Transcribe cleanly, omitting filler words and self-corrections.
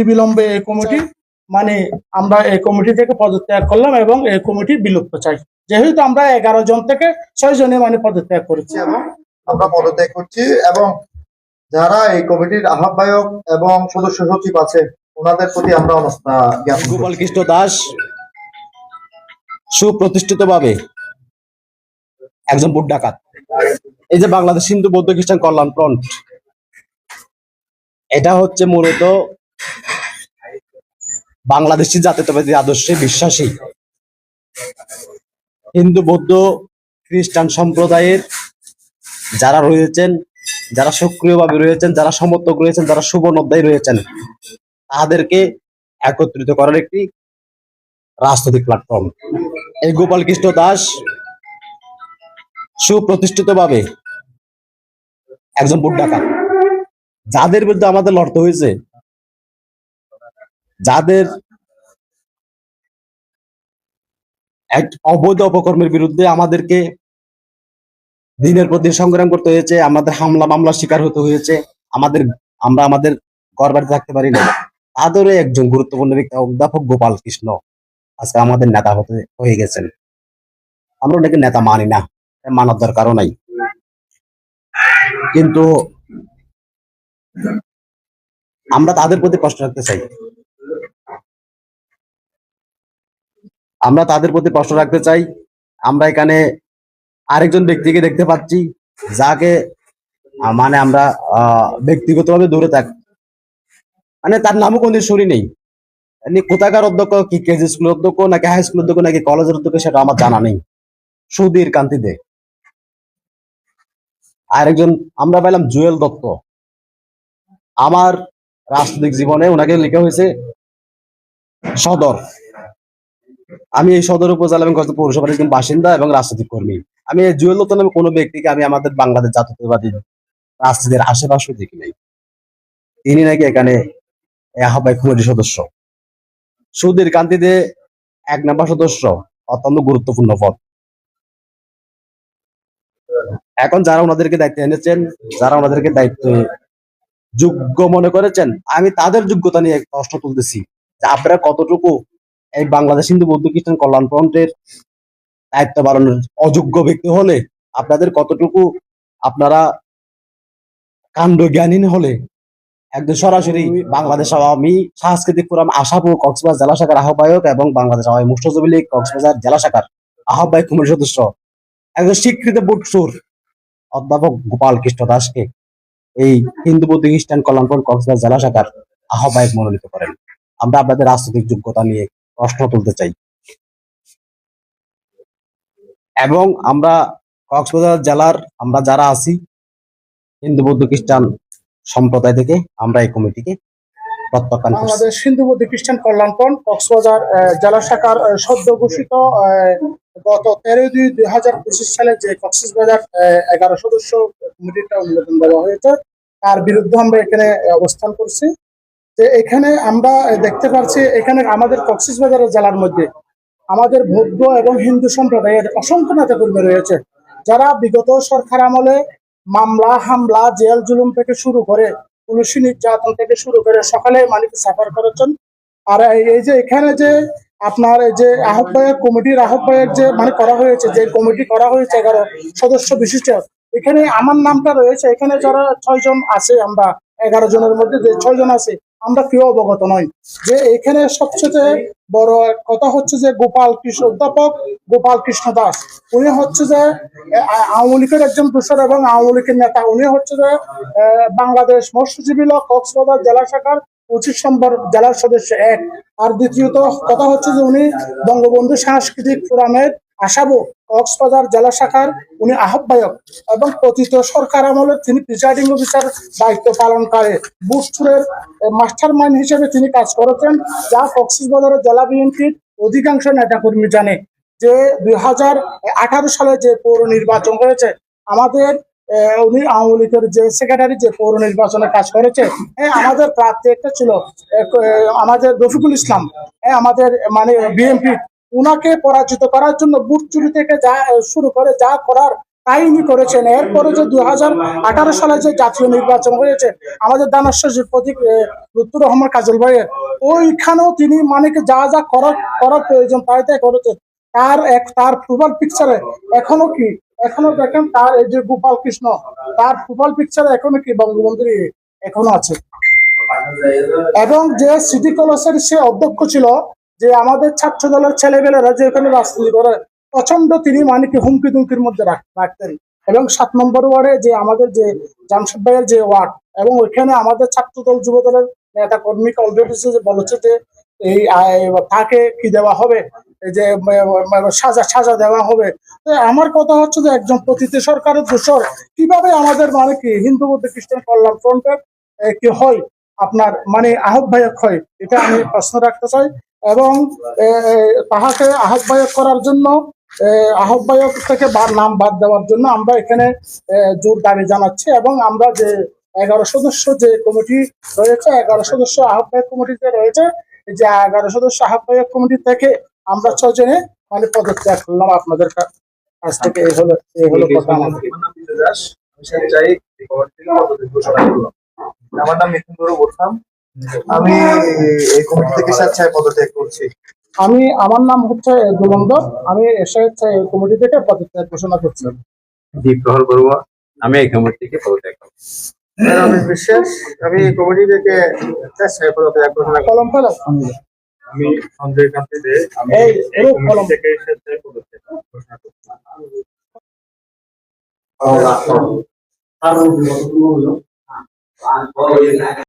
বিলম্বে এই কমিটি মানে আমরা এই কমিটি থেকে পদত্যাগ করলাম এবং এই কমিটি বিলুপ্ত চাই। যেহেতু আমরা 11 জন থেকে 6 জনে মানে পদত্যাগ করেছি এবং আমরা পদত্যাগ করছি এবং যারা এই কমিটির আহ্বায়ক এবং সদস্য সচিব আছে ওনাদের প্রতি আমরা অনাস্থা জ্ঞাপন করছি। গোপাল কৃষ্ণ দাস সুপ্রতিষ্ঠিতভাবে একজন ভোট ডাকাত। এই যে বাংলাদেশ হিন্দু বৌদ্ধ খ্রিস্টান কল্যাণ ফ্রন্ট, এটা হচ্ছে মূলত বাংলাদেশি জাতীয়তাবাদী আদর্শে বিশ্বাসী হিন্দু বৌদ্ধ খ্রিস্টান সম্প্রদায়ের যারা রয়েছেন, যারা সক্রিয়ভাবে রয়েছেন, যারা সমর্থক রয়েছেন, যারা শুভনোদ্দায়ী রয়েছেন, তাদেরকে একত্রিত করার একটি রাজনৈতিক প্ল্যাটফর্ম। এই গোপাল কৃষ্ণ দাস সুপ্রতিষ্ঠিতভাবে একজন ভোট ডাকাত। যাদের বিরুদ্ধে আমাদের লড়তে হয়েছে, যাদের এক অবৈধ অপকর্মের বিরুদ্ধে আমাদেরকে দিনের পর দিন সংগ্রাম করতে হয়েছে, আমাদের হামলা মামলার শিকার হতে হয়েছে, আমরা আমাদের ঘর বাড়িতে থাকতে পারি না, তাদেরও একজন গুরুত্বপূর্ণ ব্যক্তি অধ্যাপক গোপাল কৃষ্ণ আজকে আমাদের নেতা হয়ে গেছেন। আমরা ওনাকে নেতা মানি না, মানার দরকারও নাই, কিন্তু আমরা তাদের প্রতি প্রশ্ন রাখতে চাই। আমরা এখানে আরেকজন ব্যক্তিকে দেখতে পাচ্ছি, যাকে মানে আমরা ব্যক্তিগতভাবে দূরে থাকি, মানে তার নামও কোনদিন শুনি নেই। কোথাকার অধ্যক্ষ, কি কেজি স্কুলের অধ্যক্ষ নাকি হাই স্কুলের অধ্যক্ষ নাকি কলেজের অধ্যক্ষ সেটা আমার জানা নেই। সুধীর কান্তিতে আরেকজন আমরা পেলাম জুয়েল দত্ত। আমার রাজনৈতিক জীবনে ওনাকে লেখা হয়েছে সদর। আমি এই সদর উপজেলা এবং পৌরসভার একজন বাসিন্দা এবং রাজনৈতিক কর্মী। আমি এই জুয়েল দত্ত নামে কোনো ব্যক্তিকে আমি আমাদের বাংলাদেশ জাতীয়তাবাদী রাজনীতির আশেপাশে দেখি নাই। তিনি নাকি এখানে আহ্বায়ক কমিটির সদস্য। সুধীর কান্তিতে 1 নম্বর সদস্য, অত্যন্ত গুরুত্বপূর্ণ পদ। এখন যারা ওনাদেরকে দায়িত্ব এনেছেন, যারা ওনাদেরকে দায়িত্ব যোগ্য মনে করেছেন, আমি তাদের যোগ্যতা নিয়ে প্রশ্ন তুলতেছি যে আপনারা কতটুকু এই বাংলাদেশ হিন্দু বৌদ্ধ খ্রিস্টান কল্যাণ ফ্রন্টের দায়িত্ব পালনের অযোগ্য ব্যক্তি হলে, আপনাদের কতটুকু আপনারা কাণ্ড জ্ঞানহীন হলে একদম সরাসরি বাংলাদেশ আওয়ামী সাংস্কৃতিক ফোরাম আশাপুর কক্সবাজার জেলা শাখার আহ্বায়ক এবং বাংলাদেশ আওয়ামী মুষ্টিযুদ্ধ লীগ কক্সবাজার জেলা শাখার আহ্বায়ক কমিটির সদস্য, একজন স্বীকৃত বুটসুর অধ্যাপক গোপাল কৃষ্ণ দাসকে এই হিন্দু বৌদ্ধ খ্রিস্টান কল্যাণ ফ্রন্ট কক্সবাজার জেলা শাখার আহ্বায়ক মনোনীত করেন। আমরা আপনাদের রাজনৈতিক যোগ্যতা নিয়ে প্রশ্ন তুলতে চাই এবং আমরা কক্সবাজার জেলার আমরা যারা আছি হিন্দু বৌদ্ধ খ্রিস্টান সম্প্রদায় থেকে আমরা এই কমিটিকে প্রত্যাখ্যান করছি। বাংলাদেশ হিন্দু বৌদ্ধ খ্রিস্টান কল্যাণ ফ্রন্ট কক্সবাজার জেলা শাখার সদ্য ঘোষিত গত 13/2/2025 সালে যে কক্সবাজার 11 সদস্য কমিটিটা অনুমোদন দেওয়া হয়েছে, তার বিরুদ্ধে আমরা এখানে অবস্থান করছি। যে এখানে আমরা দেখতে পাচ্ছি, এখানে আমাদের কক্সবাজার জেলার মধ্যে আমাদের বৌদ্ধ এবং হিন্দু সম্প্রদায়ের অসংখ্য নেতাকর্মী রয়েছে, যারা বিগত সরকার আমলে মামলা হামলা জেল জুলুম থেকে শুরু করে পুলিশি নির্যাতন থেকে শুরু করে সকালে মানুষ সাফার করেছেন। আর এই যে এখানে যে আপনার এই যে আহ্বায়ক কমিটির আহ্বায়ক যে মানে করা হয়েছে, যে কমিটি করা হয়েছে 11 সদস্য বিশিষ্ট, এখানে আমার নামটা রয়েছে। এখানে যারা 6 জন আছে, আমরা 11 জনের মধ্যে যে 6 জন আছে আমরা কেউ অবগত নই। যে এখানে সবচেয়ে বড় কথা হচ্ছে যে অধ্যাপক গোপাল কৃষ্ণ দাস, উনি হচ্ছে যে আওয়ামী লীগের একজন দোসর এবং আওয়ামী লীগের নেতা। উনি হচ্ছে যে বাংলাদেশ মৎস্যজীবী লীগ কক্সবাজার জেলা শাখার 25 নম্বর জেলার সদস্য 1। আর দ্বিতীয়ত কথা হচ্ছে যে উনি বঙ্গবন্ধু সাংস্কৃতিক ফোরামের আশাবুক কক্সবাজার জেলা শাখার উনি আহ্বায়ক এবং পতিত সরকার আমলে তিনি প্রিসাইডিং অফিসার দায়িত্ব পালন করে বুটসুরের মাস্টার মাইন্ড হিসেবে তিনি কাজ করেছেন, যা কক্সবাজারের জেলা বিএনপির অধিকাংশ নেতাকর্মী জানে। যে 2018 সালে যে পৌর নির্বাচন হয়েছে, আমাদের উনি আওয়ামী লীগের যে সেক্রেটারি যে পৌর নির্বাচনে কাজ করেছে, আমাদের প্রার্থী একটা ছিল আমাদের রফিকুল ইসলাম, আমাদের মানে বিএনপি, উনাকে পরাজিত করার জন্য বুট চুরি থেকে যা শুরু করে যা করার তাই ইনি করেছেন। এরপরে যে 2018 সালে যে জাতীয় নির্বাচন হয়েছে আমাদের দানাশ্বর যে প্রতীক লুৎফর রহমান কাজল ভাইয়ের, ওইখানেও তিনি মানে কি যা যা করার প্রয়োজন তাই তাই করেছেন। তার প্রোফাইল পিকচারে এখনো দেখেন তার এই যে গোপাল কৃষ্ণ, তার প্রোফাইল পিকচারে এখনো কি বঙ্গবন্ধুর এখনো আছে। এবং যে সিটি কলেজের সে অধ্যক্ষ ছিল, যে আমাদের ছাত্র দলের ছেলেবেলেরা যে এখানে রাজনীতি করে, প্রচন্ড তিনি মানে কি হুমকি দুমকির মধ্যে রাখতেন। এবং 7 নম্বর ওয়ার্ডে যে আমাদের যে জামশেদ ভাইয়ের যে ওয়ার্ড, এবং ওইখানে আমাদের ছাত্র দল যুব দলের নেতা কর্মীকে অলরেডি বলেছে যে এই তাকে কি দেওয়া হবে, এই যে সাজা দেওয়া হবে। তো আমার কথা হচ্ছে যে একজন পতিত সরকারের দোষর কিভাবে আমাদের মানে কি হিন্দু বৌদ্ধ খ্রিস্টান কল্যাণ ফ্রন্টের কি হয়, আপনার মানে আহ্বায়ক হয়, এটা আমি প্রশ্ন রাখতে চাই। এবং তাহাকে আহ্বায়ক করার জন্য, আহ্বায়ক থেকে নাম বাদ দেওয়ার জন্য আমরা এখানে জোর দাবি জানাচ্ছি। এবং আমরা যে 11 সদস্য যে কমিটি রয়েছে, 11 সদস্য আহ্বায়ক কমিটি যে রয়েছে, যে 11 সদস্য আহ্বায়ক কমিটি থেকে আমরা 6 জনে মানে পদত্যাগ করলাম আপনাদের কাছ থেকে। এই হলো কথা আমাদের। আমার নাম মিথুন গৌরব বলতাম, আমি এই কমিটি থেকে স্বেচ্ছায় পদত্যাগ করছি। আমার নাম হচ্ছে দুলন্দ, আমি স্বেচ্ছায় কমিটি থেকে পদত্যাগ ঘোষণা করছি। দীপকহল বড়ুয়া, আমি এই কমিটি থেকে পদত্যাগ করছি। রমেশ বিশ্বাস, আমি এই কমিটি থেকে স্বেচ্ছায় পদত্যাগ ঘোষণা করছি। কলম ফেলো। আমি সঞ্জয় কান্তি দে, আমি এই এই রূপ কমিটি কলম। থেকে স্বেচ্ছায় পদত্যাগ ঘোষণা করছি।